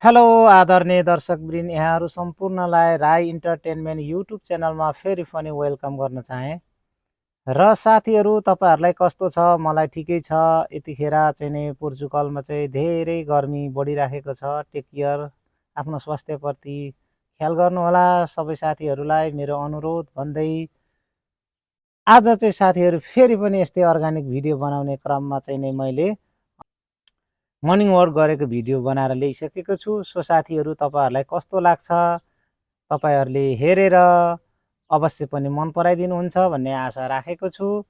Hello आदरणीय दर्शकवृन्द, यहाँहरू सम्पूर्णलाई Rai entertainment YouTube च्यानलमा फेरि पनि वेलकम गर्न चाहेँ। र साथीहरू, तपाईँहरूलाई कस्तो छ? मलाई ठिकै छ। यतिखेर चाहिँ नि पोर्चुगलमा चाहिँ धेरै गर्मी बढिराखेको छ। टेक केयर, आफ्नो स्वास्थ्यप्रति ख्याल गर्नुहोला। सबै साथीहरूलाई मेरो अनुरोध भन्दै आज चाहिँ साथीहरू फेरि पनि यस्तै अर्गानिक भिडियो बनाउने क्रममा चाहिँ नि मैले मर्निङ वर्क गरेको भिडियो बनाएर ल्याइसकेको छु। सो साथीहरू, तपाईँहरूलाई कस्तो लाग्छ? तपाईँहरूले हेरेर अवश्य पनि मन पराइदिनुहुन्छ भन्ने आशा राखेको छु।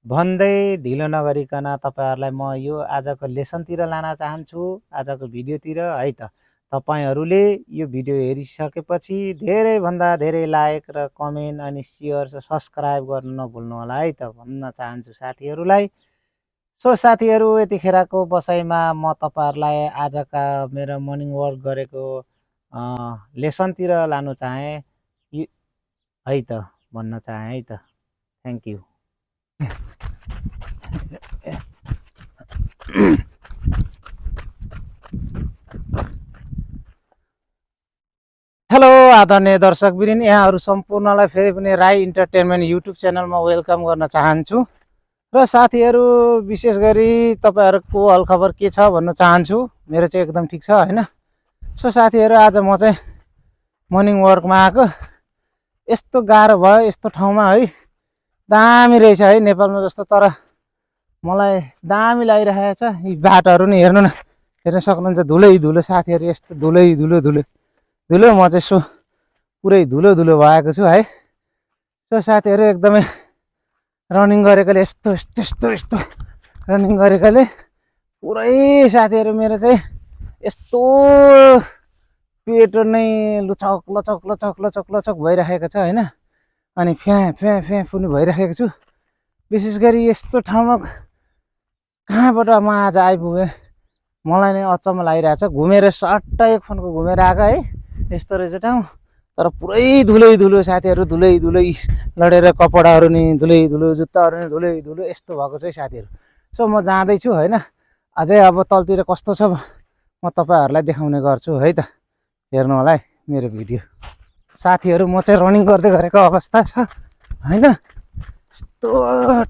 भन्दै ढिलो नगरिकन तपाईँहरूलाई म यो आजको लेसनतिर लान चाहन्छु, आजको भिडियोतिर है त। तपाईँहरूले यो भिडियो हेरिसकेपछि धेरैभन्दा धेरै लाइक र कमेन्ट अनि सेयर र सब्सक्राइब गर्नु नभुल्नु होला है त भन्न चाहन्छु साथीहरूलाई। सो साथीहरू, यतिखेरको बसाइमा म तपाईँहरूलाई आजका मेरो मर्निङ वर्क गरेको लेसनतिर लानु चाहेँ है त, भन्न चाहेँ है त। Thank you. हेलो आदरणीय दर्शकवृन्द, यहाँहरू सम्पूर्णलाई फेरि पनि राई इन्टरटेनमेन्ट युट्युब च्यानलमा वेलकम गर्न चाहन्छु। र साथीहरू, विशेष गरी तपाईँहरूको हालखबर के छ भन्न चाहन्छु। मेरो चाहिँ एकदम ठिक छ होइन। सो साथीहरू, आज म चाहिँ मर्निङ वर्कमा आएको। यस्तो गाह्रो भयो यस्तो ठाउँमा है। दामी रहेछ है नेपालमा जस्तो, तर मलाई दामी लागिरहेको छ। यी बाटोहरू नि हेर्नु न, हेर्न सक्नुहुन्छ। धुलै धुलो साथीहरू, यस्तो धुलै धुलो धुलो धुलो। म चाहिँ सो पुरै धुलो धुलो भएको छु है। सो साथीहरू, एकदमै रनिङ गरेकोले यस्तो यस्तो यस्तो यस्तो रनिङ गरेकोले पुरै साथीहरू मेरो चाहिँ यस्तो पेट नै लुचक लचक लचक लचक लचक भइराखेको छ होइन। अनि फ्याँ फ्याँ फ्याँ पनि भइराखेको छु। विशेष गरी यस्तो ठाउँमा कहाँबाट म आज आइपुगेँ, मलाई नै अचम्म लागिरहेछ। घुमेर सट्ट एक फोनको घुमेर आएको है। यस्तो रहेछ ठाउँ, तर पुरै धुलै धुलो साथीहरू, धुलै धुलै लडेर कपडाहरू नि धुलै धुलो, जुत्ताहरू नि धुलै धुलो, यस्तो भएको छ है साथीहरू। सो म जाँदैछु होइन। अझै अब तलतिर कस्तो छ म तपाईँहरूलाई देखाउने गर्छु है त। हेर्नु होला है मेरो भिडियो। साथीहरू, म चाहिँ रनिङ गर्दै गरेको अवस्था छ होइन। यस्तो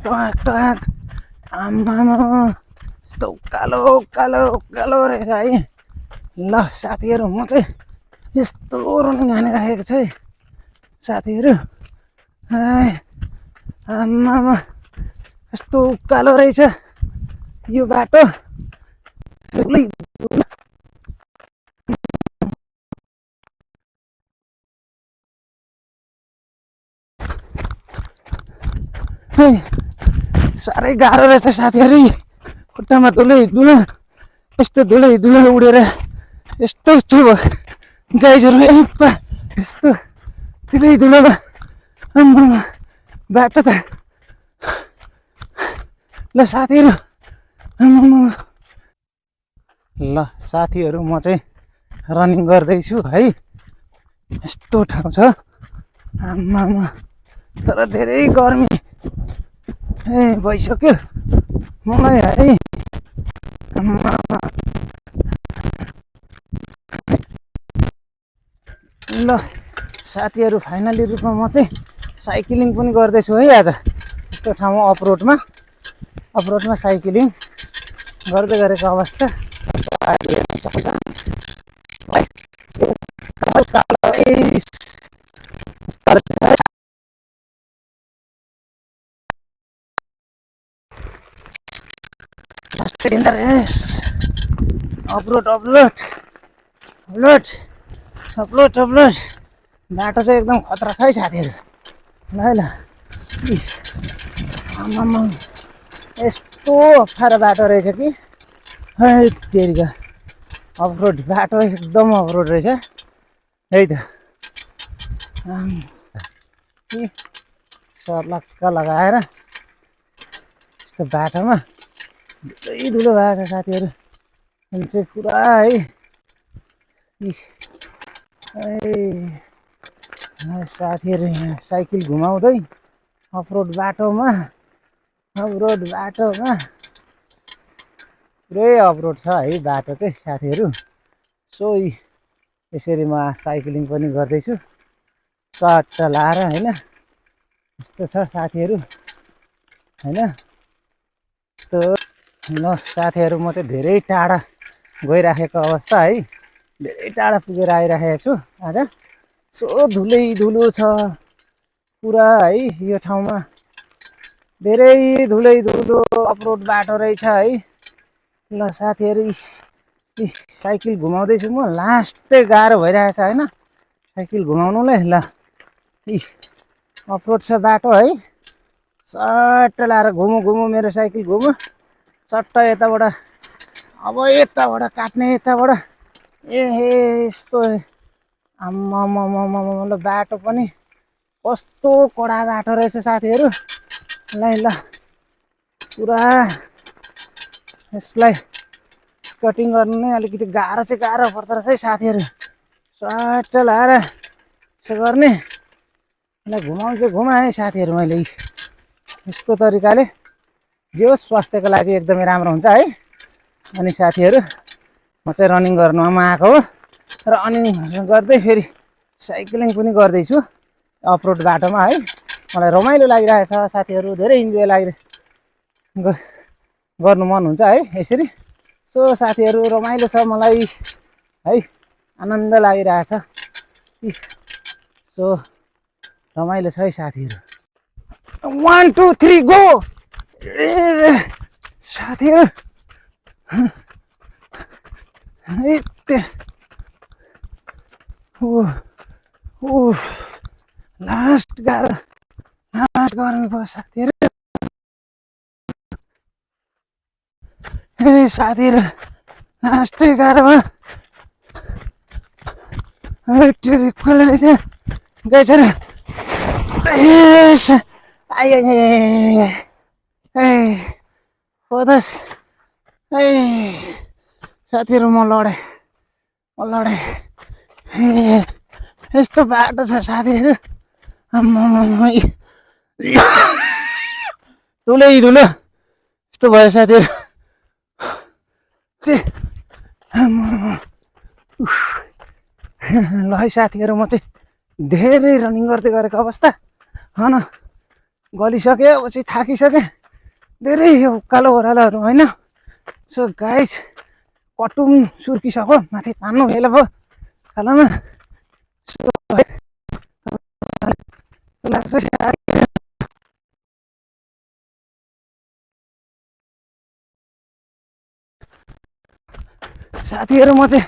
टक टक, आम्मामा, यस्तो उकालो उकालो उकालो रहेछ है। ल साथीहरू, म चाहिँ यस्तो रनिङ हानिराखेको छ है साथीहरू। आम्मामा, यस्तो उकालो रहेछ यो बाटो। साह्रै गाह्रो रहेछ साथीहरू। खुट्टामा धुलै धुलो, यस्तो धुलै धुलो उडेर यस्तो छु गाइजहरू। यस्तो धुलै धुलोमा आम्मामा बाटो त। ल साथीहरू, ल साथीहरू, म चाहिँ रनिङ गर्दैछु है। यस्तो ठाउँ छ आम्मामा, तर धेरै गर्मी भइसक्यो मलाई है। आम्मामा, ल साथीहरू, फाइनली रूपमा म चाहिँ साइक्लिङ पनि गर्दैछु है आज। यस्तो ठाउँमा अफरोडमा साइक्लिङ गर्दै गरेको अवस्था। Upload upload upload upload upload. बाटो चाहिँ एकदम खतरा छ है साथीहरू। ल है ल, आमामा, यस्तो अप्ठ्यारो बाटो रहेछ कि है तेरिका। अफरोड बाटो एकदम अफरोड रहेछ है त। सर्लक्क लगाएर यस्तो बाटोमा धुलै धुलो भएको छ साथीहरू। अनि चाहिँ पुरा है साथीहरू, यहाँ साइकल घुमाउँदै अफरोड बाटोमा पुरै अफरोड छ है बाटो चाहिँ साथीहरू। सो यसरी म साइक्लिङ पनि गर्दैछु सर्ट लाएर हैन। यस्तो छ साथीहरू हैन। त ल साथीहरू म चाहिँ धेरै टाढा गइराखेको अवस्था है, धेरै टाढा पुगेर आइराखेको छु आज। सो धुलै धुलो छ पुरा है यो ठाउँमा, धेरै धुलै धुलो अफरोड बाटो रहेछ है। ल साथीहरू साइकल घुमाउँदैछु म, लास्टै गाह्रो भइरहेछ होइन साइकल घुमाउनुलाई। ल अफरोड छ बाटो है, सट्ट लाएर घुमु मेरो साइकल घुमु सट्ट यताबाट। अब यताबाट काट्ने यताबाट यस्तो आम्मामामामा। ल बाटो पनि कस्तो कडा बाटो रहेछ साथीहरू। ल पुरा यसलाई कटिङ गर्नु नै अलिकति गाह्रो चाहिँ गाह्रो पर्दो रहेछ है साथीहरू। सट्ट लाएर यसो गर्ने। ल घुमाउँछु घुमाएँ साथीहरू मैले यस्तो तरिकाले, जे होस् स्वास्थ्यको लागि एकदमै राम्रो हुन्छ है। अनि साथीहरू म चाहिँ रनिङ गर्नुमा आएको हो, रनिङ गर्दै फेरि साइक्लिङ पनि गर्दैछु अफरोड बाटोमा है। मलाई रमाइलो लागिरहेछ साथीहरू, धेरै इन्जोय गर्नु मन हुन्छ है यसरी। सो साथीहरू रमाइलो छ मलाई है, आनन्द लागिरहेछ। सो रमाइलो छ है साथीहरू। 1 2 3 गो साथीहरू। लास्ट गाह्रो गर्नु पर्यो साथीहरू। साथीहरू लास्टै गाह्रो भयो। गएछ र साथीहरू म लडेँ यस्तो बाटो छ साथीहरू। धुलै धुलो यस्तो भयो साथीहरू। ल है साथीहरू म चाहिँ धेरै रनिङ गर्दै गरेको अवस्था हन गलिसकेँ, अब चाहिँ थाकिसकेँ धेरै यो उकालो ओह्रालोहरू होइन। सो गाइस कटुङ सुर्किसक्यो, माथि तान्नु भेला भयो खालामा लाग्छ साथीहरू। म चाहिँ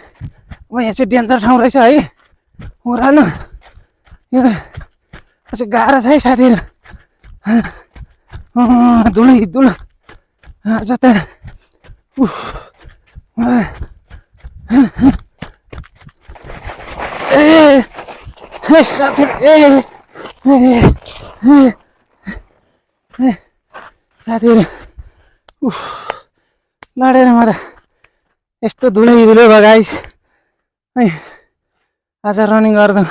यहाँ चाहिँ डेन्जर ठाउँ रहेछ है, ओह्रालो यो चाहिँ गाह्रो छ है साथीहरू। धुलै धुलो जता साथीहरू लडेर म त यस्तो धुलै धुलो भयो गाइस है। आज रनिङ गर्दा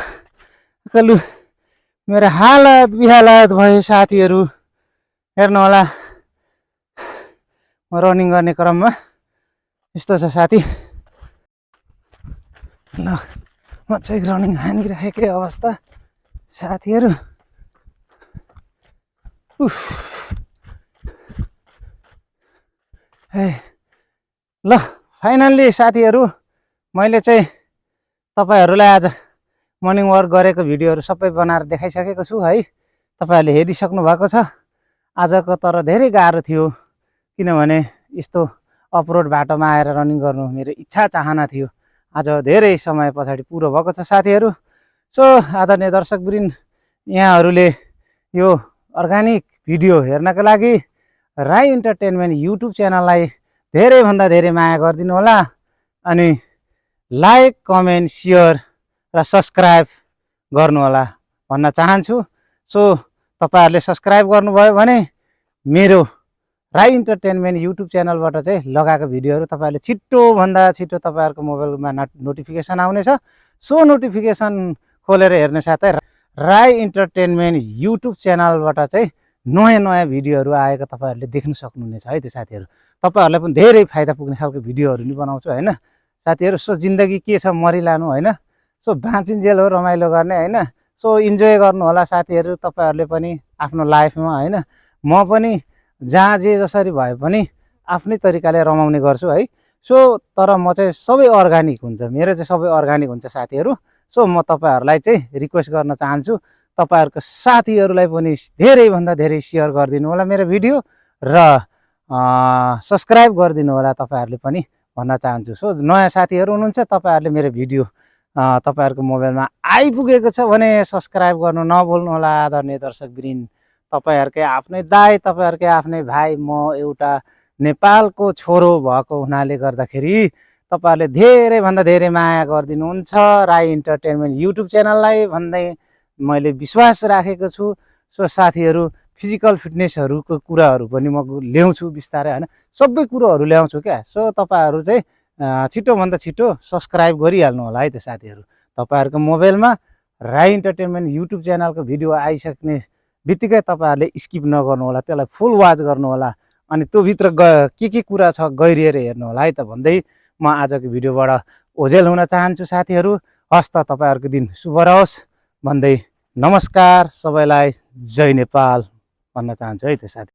कलु मेरो हालत बिहालत भयो साथीहरू, हेर्नु होला। म रनिङ गर्ने क्रममा यस्तो छ साथी। ल म चाहिँ रनिङ हानिरहेकै अवस्था साथीहरू। ल फाइनल्ली साथीहरू मैले चाहिँ तपाईहरूलाई आज मर्निङ वाक गरेको भिडियोहरू सबै बनाएर देखाइसकेको छु है। तपाईँहरूले हेरिसक्नु भएको छ आजको। तर धेरै गाह्रो थियो किनभने यस्तो अफरोड बाटोमा आएर रनिङ गर्नु मेरो इच्छा चाहना थियो। आज धेरै समय पछाडि पुरो भएको छ साथीहरू। सो आदरणीय दर्शकवृन्द, यहाँहरूले यो अर्गानिक भिडियो हेर्नका लागि राई इन्टरटेनमेन्ट युट्युब च्यानललाई धेरैभन्दा धेरै माया गरिदिनु होला। अनि लाइक कमेन्ट सेयर र सब्सक्राइब गर्नु होला भन्न चाहन्छु। सो तपाईँहरूले सब्सक्राइब गर्नुभयो भने मेरो राई इन्टरटेनमेन्ट युट्युब च्यानलबाट चाहिँ लगाएको भिडियोहरू तपाईँहरूले छिटोभन्दा छिटो तपाईँहरूको मोबाइलमा नोटिफिकेसन आउनेछ। सो नोटिफिकेसन खोलेर हेर्ने साथै राई इन्टरटेनमेन्ट युट्युब च्यानलबाट चाहिँ नयाँ नयाँ भिडियोहरू आएको तपाईँहरूले देख्न सक्नुहुनेछ है। त्यो साथीहरू तपाईँहरूलाई पनि धेरै फाइदा पुग्ने खालको भिडियोहरू नि बनाउँछु होइन साथीहरू। सो जिन्दगी के छ मरिलानु होइन, सो बाँचिन्जेल हो रमाइलो गर्ने होइन। सो इन्जोय गर्नु होला साथीहरू तपाईँहरूले पनि आफ्नो लाइफमा होइन। म पनि जहाँ जे जसरी भए पनि आफ्नै तरिकाले रमाउने गर्छु है। सो तर म चाहिँ सबै अर्ग्यानिक हुन्छ, मेरो चाहिँ सबै अर्ग्यानिक हुन्छ साथीहरू। सो म तपाईँहरूलाई चाहिँ रिक्वेस्ट गर्न चाहन्छु तपाईँहरूको साथीहरूलाई पनि धेरैभन्दा धेरै सेयर गरिदिनु होला मेरो भिडियो र सब्सक्राइब गरिदिनु होला तपाईँहरूले पनि भन्न चाहन्छु। सो नयाँ साथीहरू हुनुहुन्छ तपाईँहरूले मेरो भिडियो तपाईँहरूको मोबाइलमा आइपुगेको छ भने सब्सक्राइब गर्नु नभुल्नु होला आदरणीय दर्शकवृन्द। तपाईँहरूकै आफ्नै दाइ, तपाईँहरूकै आफ्नै भाइ, म एउटा नेपालको छोरो भएको हुनाले गर्दाखेरि तपाईँहरूले धेरैभन्दा धेरै माया गरिदिनुहुन्छ राई इन्टरटेनमेन्ट युट्युब च्यानललाई भन्दै मैले विश्वास राखेको छु। सो साथीहरू फिजिकल फिटनेसहरूको कुराहरू पनि म ल्याउँछु बिस्तारै होइन, सबै कुरोहरू ल्याउँछु क्या। सो तपाईँहरू चाहिँ छिटोभन्दा छिटो सब्सक्राइब गरिहाल्नु होला है त साथीहरू। तपाईँहरूको मोबाइलमा राई इन्टरटेनमेन्ट युट्युब च्यानलको भिडियो आइसक्ने बित्तिकै तपाईँहरूले स्किप नगर्नु होला, त्यसलाई फुल वाच गर्नु होला। अनि त्योभित्र के कुरा छ गहिरिएर हेर्नु होला है त भन्दै म आजको भिडियोबाट ओझेल हुन चाहन्छु साथीहरू। हस् त तपाईँहरूको दिन शुभ रहोस् भन्दै नमस्कार सबैलाई, जय नेपाल भन्न चाहन्छु है त साथी।